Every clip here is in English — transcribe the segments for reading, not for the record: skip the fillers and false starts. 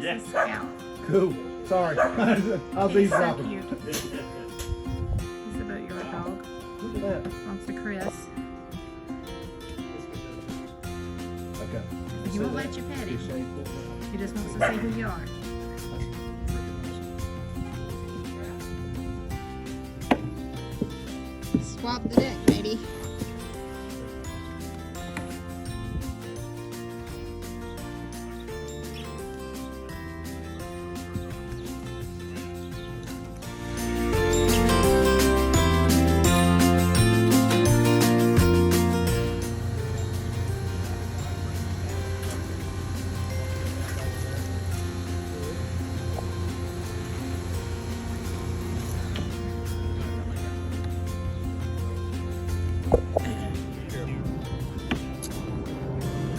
is Scout. Cool. Sorry. I'll be He's so dropping. cute. He's about your dog. Look at that. Wants to caress. Okay. He won't let you pet him. He just wants to see who you are. Swap the deck, baby.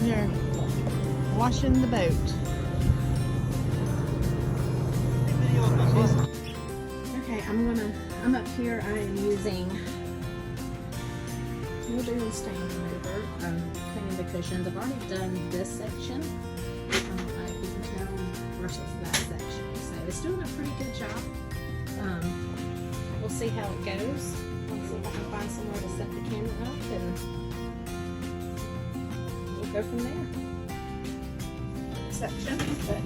They're washing the boat. Okay, I'm up here. I am using Mildew stain remover, cleaning the cushions. I've already done this section. I don't know if you can tell versus that section. So it's doing a pretty good job. We'll see how it goes. Let's see if I can find somewhere to set the camera up and we'll go from there. Section, but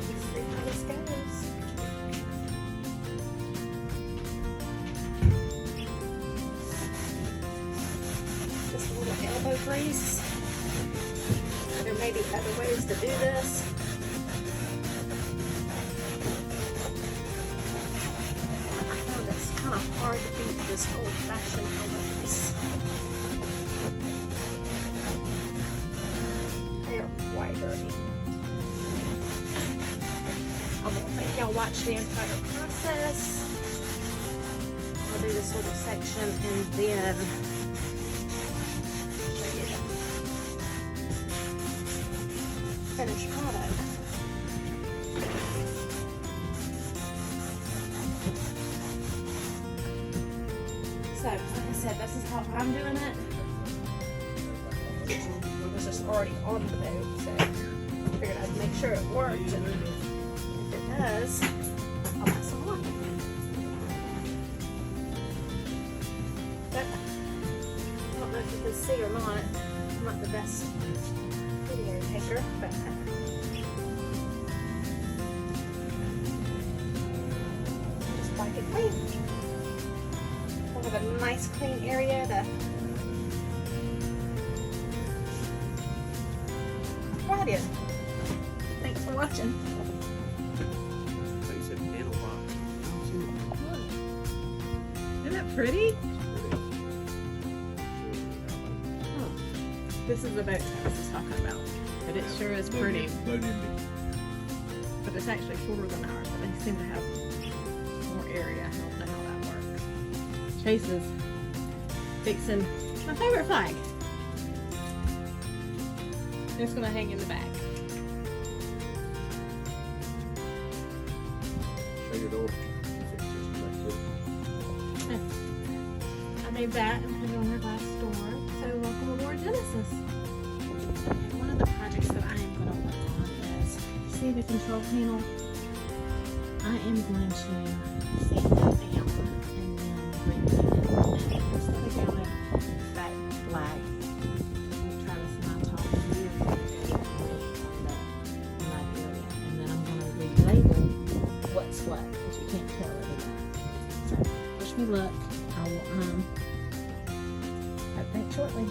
let's see how this goes. Just a little elbow grease. There may be other ways to do this. I found it's kind of hard to beat this old-fashioned elbow grease. They're whiter. I won't make y'all watch the entire process. I'll do this little section and then show you the finished product. So, like I said, this is how I'm doing it. It was just already on the boat, so I figured I'd make sure it worked. And if it does, I'll add some more. But I don't know if you can see or not. I'm not the best video taker, but just wipe it clean. We'll have a nice clean area to ride in. Thanks for watching. Isn't that pretty? Oh, this is the boat I was just talking about. But it sure is pretty. But it's actually shorter than ours, but they seem to have more area. I don't know how that works. Chase is fixing my favorite flag. It's gonna hang in the back. Shut your door. I made that and put it on her glass door. So welcome aboard Genesis. And one of the projects that I am going to work on is, see the control panel? I am going to sand that down and then repaint it. And instead of going back black, I'll try this not talking to you on that area. And then I'm going to relabel what's what, because you can't tell it anymore. So wish me luck. I will update shortly.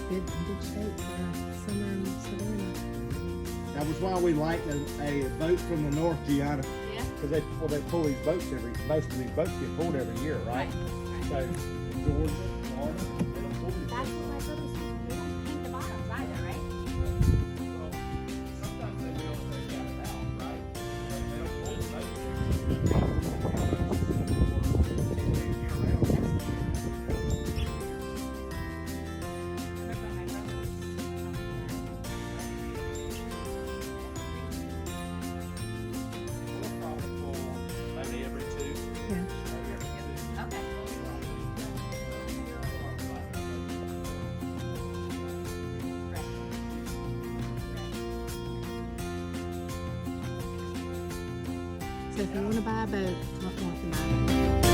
good shape for summer in Savannah. That was why we liked a boat from the north, Gianna. Yeah. Because they pull these boats most of these boats get pulled every year, right? So, Georgia, Florida, they don't pull these That's boats. what my brother said. They don't paint the bottoms either, right? Well, sometimes they will if they've got it out, right? They don't pull the boats. Maybe every two. Yeah. Maybe every two. Okay. So if you want to buy a boat, come up north and buy a boat.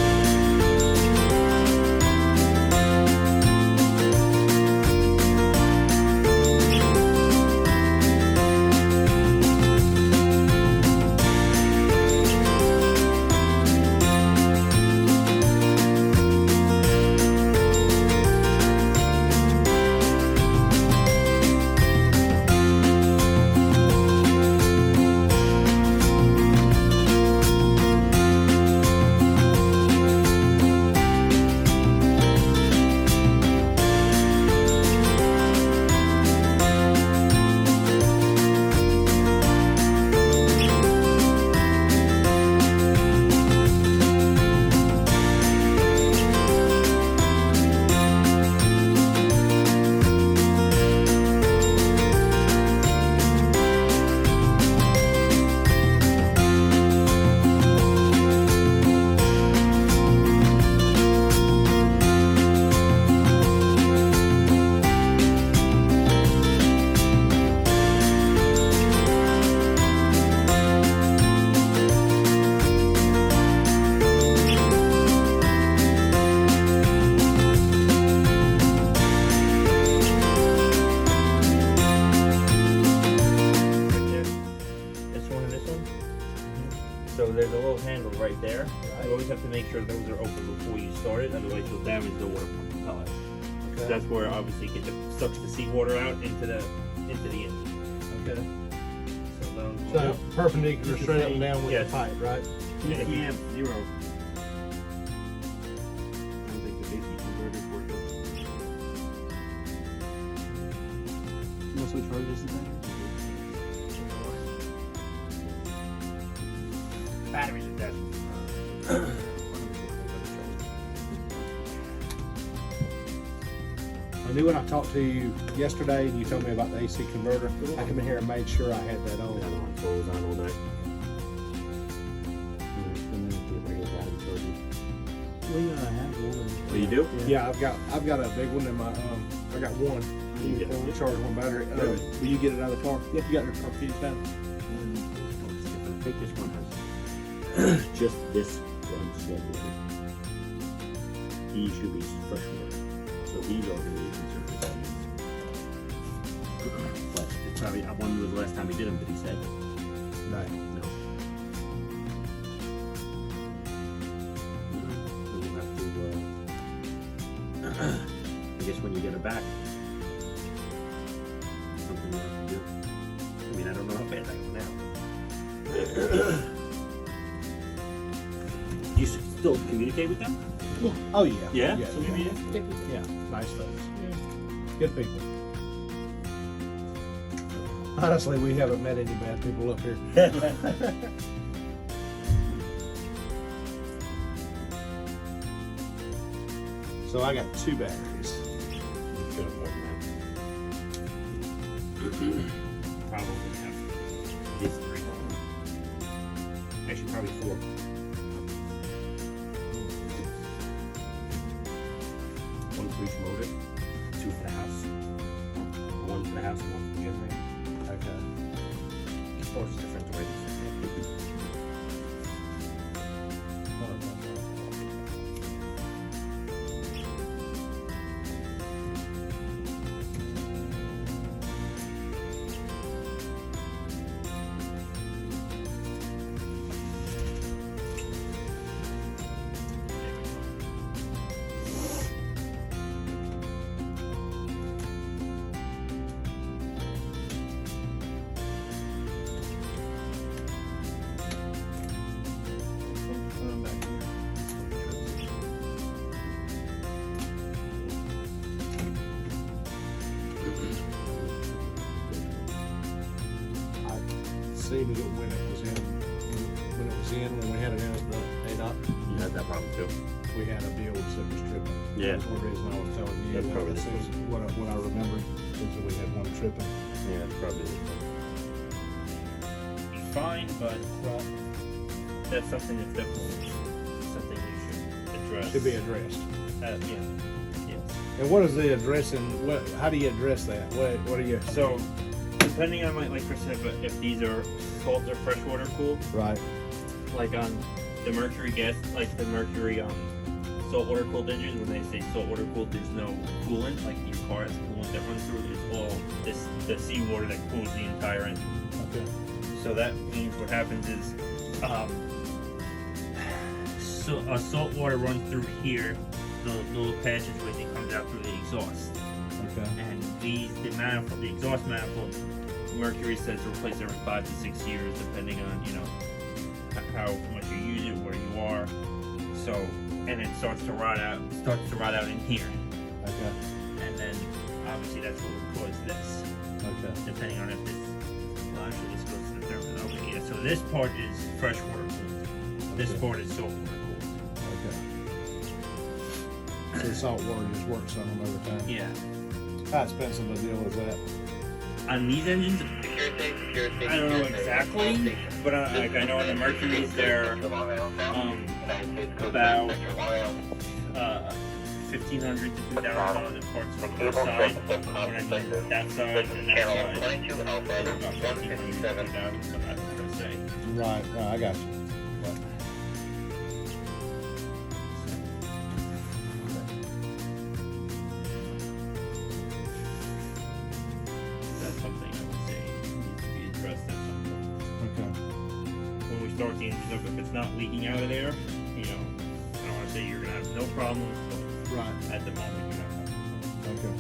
So there's a little handle right there. Right. You always have to make sure those are open before you start it, otherwise you'll damage the water pump propeller. Okay. That's where obviously sucks the seawater out into the engine. Okay. So those So perpendicular You can straight up see- and down with yes. the pipe, right? Yeah, if you- Yeah, 0. I don't think the AC converter's working. Must we charge this thing? batteries are dead. I knew when I talked to you yesterday and you told me about the AC converter, I came in here and made sure I had that on. So it was on all night. And then the regular battery chargers. We have one. Oh, you do? Yeah, I've got a big one in my I got one. You get to charge one battery. Really? Will you get it out of the car? Yeah, you got your car keys down. I think this one has just this one salt water. These should be fresh water. So these are really conservative. But it's probably, I wonder the last time he did them, did he say? No. No. So we'll have to, I guess when you get it back, something we'll have to do. I mean, I don't know how bad I go now. You still communicate with them? Oh yeah. Yeah? Yeah. So maybe Yeah. Nice folks. Good people. Honestly, we haven't met any bad people up here. So I got 2 batteries. Should have more than Probably have at least 3. Actually, probably 4. One for each motor. 2 for the house. 1 for the house and 1 for the generator. Okay. Each motor's different the way they sit. see when it was in, when we had it in at the ADOT, You had that problem too. we had a deal that was tripping. Yeah. That's one reason I was telling you. That's probably This the is what I remembered, is that we had one tripping. Yeah, it's probably this one. Fine, but that's something that's definitely something you should address. Should be addressed. Yeah. Yes. And what is the addressing, how do you address that? What are you? So, depending on like Chris said, but if these are salt or freshwater cooled, Right, like on the mercury gas, like the mercury saltwater cooled engines, when they say saltwater cooled, there's no coolant, like your car has coolant that runs through it. It's all the seawater that cools the entire engine. okay, So that means what happens is, so a salt water runs through here, the little passageway that comes out through the exhaust, okay, and the exhaust manifold, Mercury says to replace every 5 to 6 years, depending on how much you use it, where you are. So, and it starts to rot out in here, okay, and then obviously that's what would cause this. okay, Depending on if this, well actually this goes to the thermostat. Okay, yeah, so this part is freshwater cooled. This Okay. part is saltwater cooled. okay. So the salt water just works on them over time? Yeah. How expensive a deal is that? On these engines, I don't know exactly, but I know on the Mercury's they're about $1,500 to $2,000 in parts from this side, and then that side and that side. They're about $1,500 to $2,000, so that's what I say. Right, I got you. That's something I would say needs to be addressed at some point. Okay, When we start the engine up, if it's not leaking out of there, I don't want to say you're gonna have no problems, but right, at the moment you're not having problems. okay.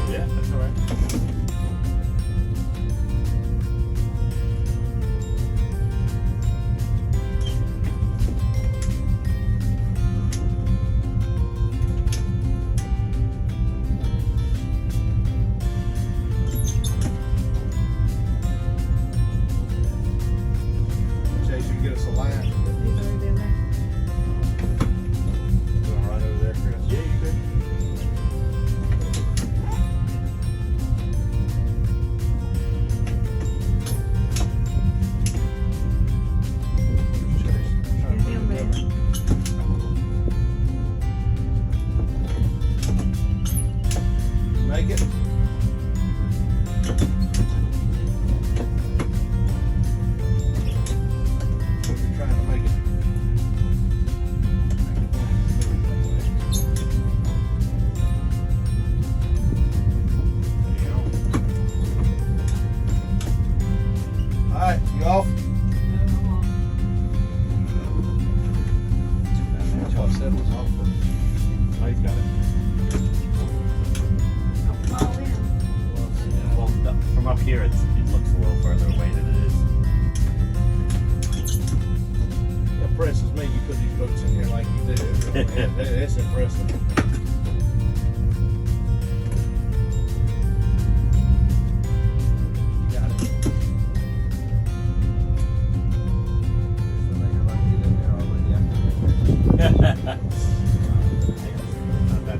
Yeah, that's all right. Chase, you can get us a line. He's already been there. Going right over there, Chris? Yeah, you could. Make it. We're trying to make it. All right, you off? That's what I said was off, but he's got it. Fall in. Well, from up here, it looks a little further away than it is. It impresses me you put these books in here like you do. It's impressive. You got it. Not bad.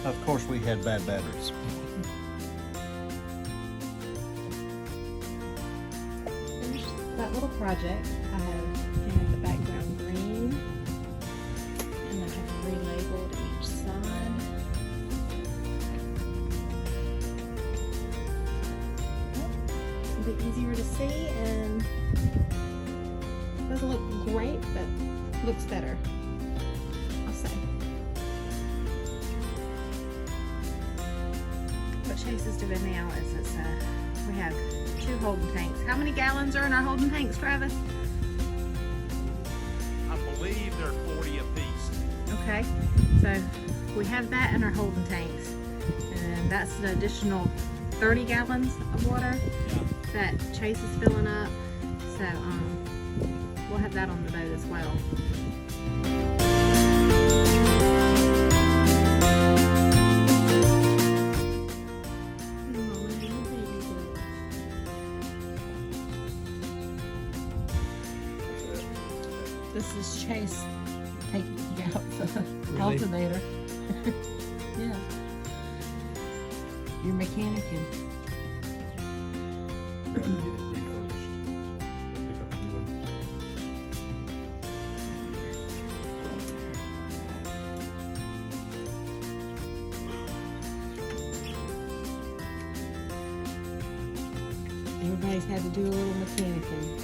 Of course, we had bad batteries. Finished that little project. I have painted the background green, and I have relabeled each side. A bit easier to see, and doesn't look great, but looks better, I'll say. What Chase is doing now is we have 2 holding tanks. How many gallons are in our holding tanks, Travis? I believe they're 40 apiece. Okay, so we have that in our holding tanks, and that's an additional 30 gallons of water that Chase is filling up. So we'll have that on the boat as well. This is Chase taking out the alternator. Yeah. You're mechanicing. Everybody's had to do a little mechanicing.